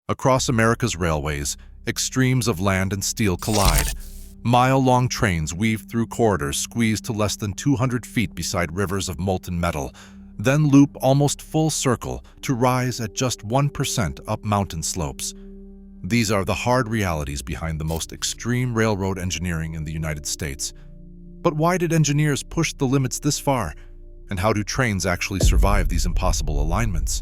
Across America's railways, extremes of land and steel collide. Mile-long trains weave through corridors squeezed to less than 200 feet beside rivers of molten metal, then loop almost full circle to rise at just 1% up mountain slopes. These are the hard realities behind the most extreme railroad engineering in the United States. But why did engineers push the limits this far? And how do trains actually survive these impossible alignments?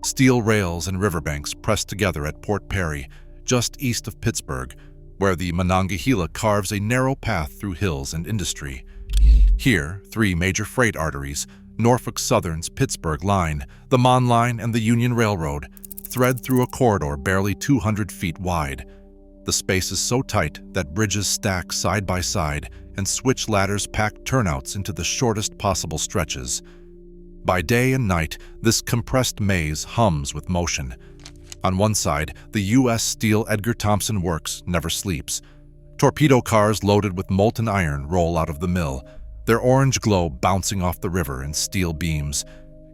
Steel rails and riverbanks press together at Port Perry, just east of Pittsburgh, where the Monongahela carves a narrow path through hills and industry. Here, three major freight arteries, Norfolk Southern's Pittsburgh Line, the Mon Line, and the Union Railroad, thread through a corridor barely 200 feet wide. The space is so tight that bridges stack side by side and switch ladders pack turnouts into the shortest possible stretches. By day and night, this compressed maze hums with motion. On one side, the U.S. Steel Edgar Thomson Works never sleeps. Torpedo cars loaded with molten iron roll out of the mill, their orange glow bouncing off the river in steel beams.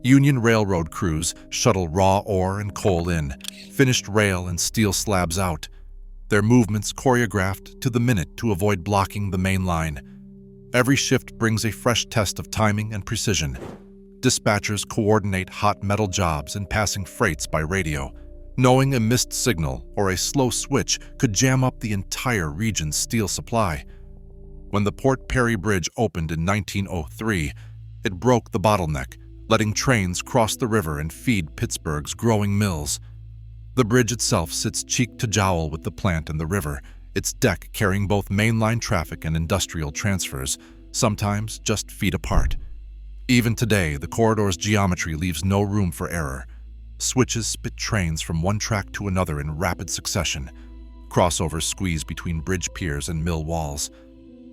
Union Railroad crews shuttle raw ore and coal in, finished rail and steel slabs out, their movements choreographed to the minute to avoid blocking the main line. Every shift brings a fresh test of timing and precision. Dispatchers coordinate hot metal jobs and passing freights by radio, knowing a missed signal or a slow switch could jam up the entire region's steel supply. When the Port Perry Bridge opened in 1903, it broke the bottleneck, letting trains cross the river and feed Pittsburgh's growing mills. The bridge itself sits cheek to jowl with the plant and the river, its deck carrying both mainline traffic and industrial transfers, sometimes just feet apart. Even today, the corridor's geometry leaves no room for error. Switches spit trains from one track to another in rapid succession. Crossovers squeeze between bridge piers and mill walls.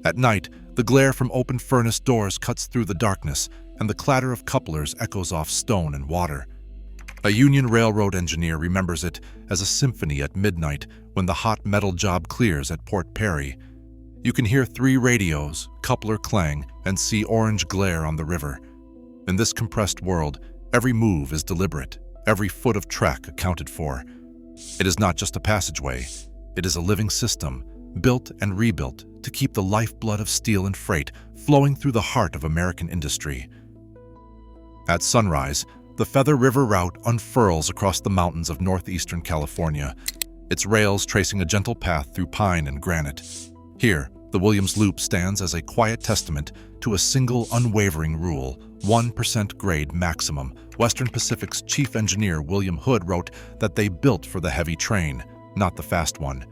At night, the glare from open furnace doors cuts through the darkness, and the clatter of couplers echoes off stone and water. A Union Railroad engineer remembers it as a symphony at midnight when the hot metal job clears at Port Perry. You can hear three radios, coupler clang, and see orange glare on the river. In this compressed world, every move is deliberate, every foot of track accounted for. It is not just a passageway, it is a living system, built and rebuilt to keep the lifeblood of steel and freight flowing through the heart of American industry. At sunrise, the Feather River route unfurls across the mountains of northeastern California, its rails tracing a gentle path through pine and granite. Here, the Williams Loop stands as a quiet testament to a single unwavering rule: 1% grade maximum. Western Pacific's chief engineer William Hood wrote that they built for the heavy train, not the fast one.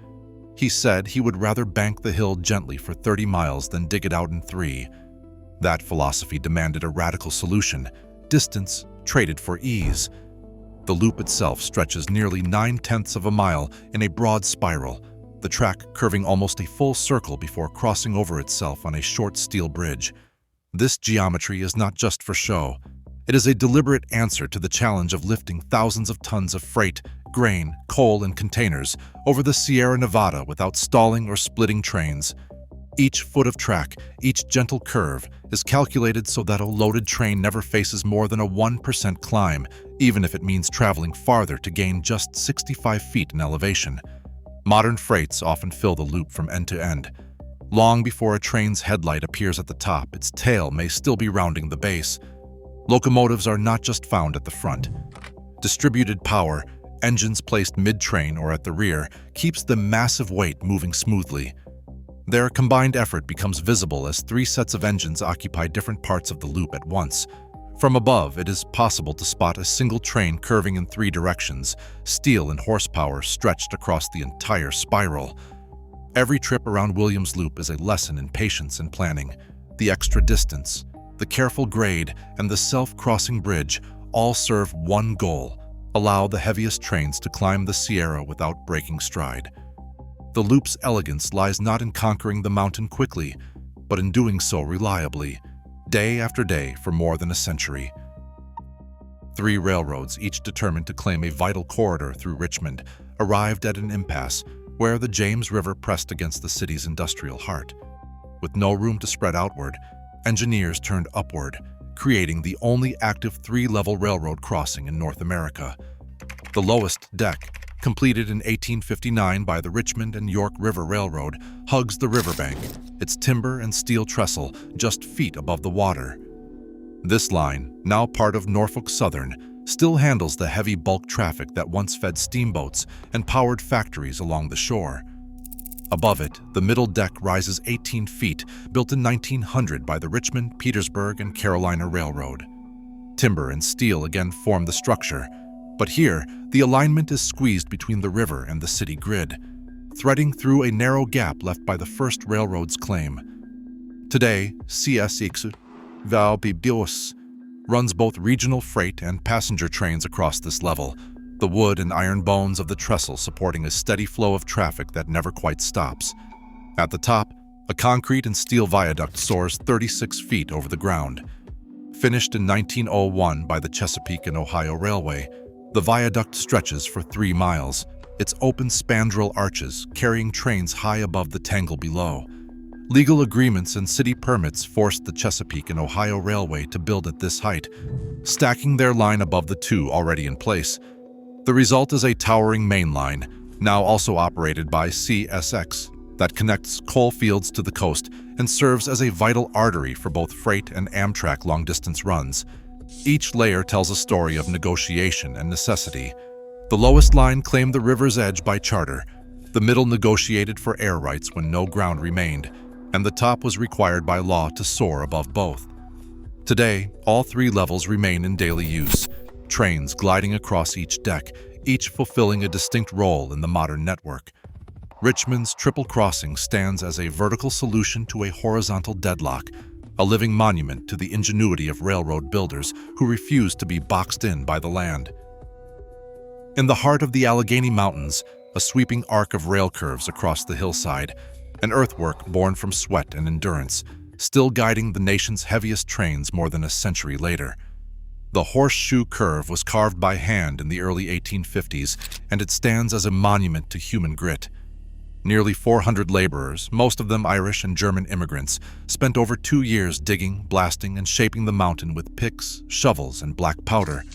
He said he would rather bank the hill gently for 30 miles than dig it out in 3. That philosophy demanded a radical solution: distance traded for ease. The loop itself stretches nearly 9/10 of a mile in a broad spiral, the track curving almost a full circle before crossing over itself on a short steel bridge. This geometry is not just for show. It is a deliberate answer to the challenge of lifting thousands of tons of freight, grain, coal, and containers over the Sierra Nevada without stalling or splitting trains. Each foot of track, each gentle curve, is calculated so that a loaded train never faces more than a 1% climb, even if it means traveling farther to gain just 65 feet in elevation. Modern freights often fill the loop from end to end. Long before a train's headlight appears at the top, its tail may still be rounding the base. Locomotives are not just found at the front. Distributed power, engines placed mid-train or at the rear, keeps the massive weight moving smoothly. Their combined effort becomes visible as 3 sets of engines occupy different parts of the loop at once. From above, it is possible to spot a single train curving in 3 directions, steel and horsepower stretched across the entire spiral. Every trip around Williams Loop is a lesson in patience and planning. The extra distance, the careful grade, and the self-crossing bridge all serve one goal: allow the heaviest trains to climb the Sierra without breaking stride. The loop's elegance lies not in conquering the mountain quickly, but in doing so reliably, day after day for more than a century. 3 railroads, each determined to claim a vital corridor through Richmond, arrived at an impasse where the James River pressed against the city's industrial heart. With no room to spread outward, engineers turned upward, creating the only active 3-level railroad crossing in North America. The lowest deck, completed in 1859 by the Richmond and York River Railroad, hugs the riverbank, its timber and steel trestle just feet above the water. This line, now part of Norfolk Southern, still handles the heavy bulk traffic that once fed steamboats and powered factories along the shore. Above it, the middle deck rises 18 feet, built in 1900 by the Richmond, Petersburg, and Carolina Railroad. Timber and steel again form the structure, but here, the alignment is squeezed between the river and the city grid, threading through a narrow gap left by the first railroad's claim. Today, CSX Valbibios runs both regional freight and passenger trains across this level, the wood and iron bones of the trestle supporting a steady flow of traffic that never quite stops. At the top, a concrete and steel viaduct soars 36 feet over the ground. Finished in 1901 by the Chesapeake and Ohio Railway, the viaduct stretches for 3 miles, its open spandrel arches carrying trains high above the tangle below. Legal agreements and city permits forced the Chesapeake and Ohio Railway to build at this height, stacking their line above the two already in place. The result is a towering main line, now also operated by CSX, that connects coal fields to the coast and serves as a vital artery for both freight and Amtrak long-distance runs. Each layer tells a story of negotiation and necessity. The lowest line claimed the river's edge by charter, the middle negotiated for air rights when no ground remained, and the top was required by law to soar above both. Today, all 3 levels remain in daily use, trains gliding across each deck, each fulfilling a distinct role in the modern network. Richmond's triple crossing stands as a vertical solution to a horizontal deadlock, a living monument to the ingenuity of railroad builders who refused to be boxed in by the land. In the heart of the Allegheny Mountains, a sweeping arc of rail curves across the hillside, an earthwork born from sweat and endurance, still guiding the nation's heaviest trains more than a century later. The Horseshoe Curve was carved by hand in the early 1850s, and it stands as a monument to human grit. Nearly 400 laborers, most of them Irish and German immigrants, spent over 2 years digging, blasting, and shaping the mountain with picks, shovels, and black powder.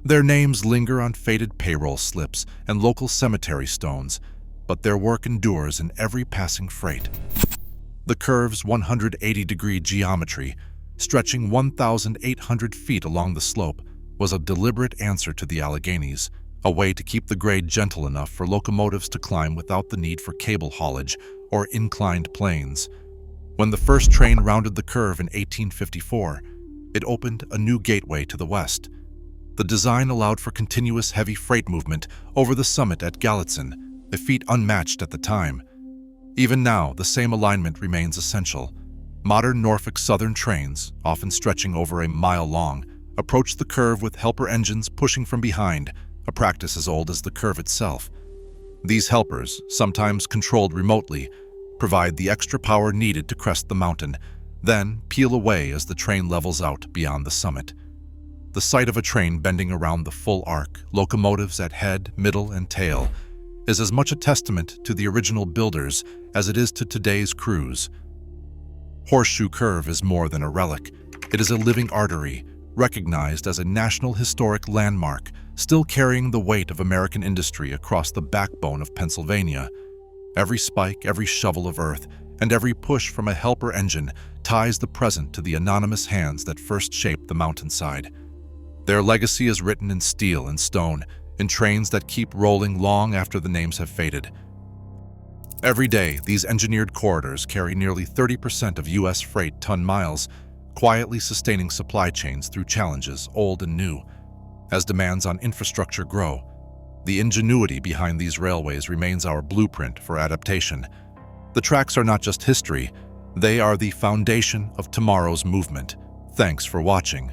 Their names linger on faded payroll slips and local cemetery stones, but their work endures in every passing freight. The curve's 180-degree geometry, stretching 1,800 feet along the slope, was a deliberate answer to the Alleghenies, a way to keep the grade gentle enough for locomotives to climb without the need for cable haulage or inclined planes. When the first train rounded the curve in 1854, it opened a new gateway to the west. The design allowed for continuous heavy freight movement over the summit at Gallatin, a feat unmatched at the time. Even now, the same alignment remains essential. Modern Norfolk Southern trains, often stretching over a mile long, approach the curve with helper engines pushing from behind, a practice as old as the curve itself. These helpers, sometimes controlled remotely, provide the extra power needed to crest the mountain, then peel away as the train levels out beyond the summit. The sight of a train bending around the full arc, locomotives at head, middle, and tail, is as much a testament to the original builders as it is to today's crews. Horseshoe Curve is more than a relic. It is a living artery, recognized as a National Historic Landmark, still carrying the weight of American industry across the backbone of Pennsylvania. Every spike, every shovel of earth, and every push from a helper engine ties the present to the anonymous hands that first shaped the mountainside. Their legacy is written in steel and stone, in trains that keep rolling long after the names have faded. Every day, these engineered corridors carry nearly 30% of U.S. freight ton-miles, quietly sustaining supply chains through challenges old and new. As demands on infrastructure grow, the ingenuity behind these railways remains our blueprint for adaptation. The tracks are not just history, they are the foundation of tomorrow's movement. Thanks for watching.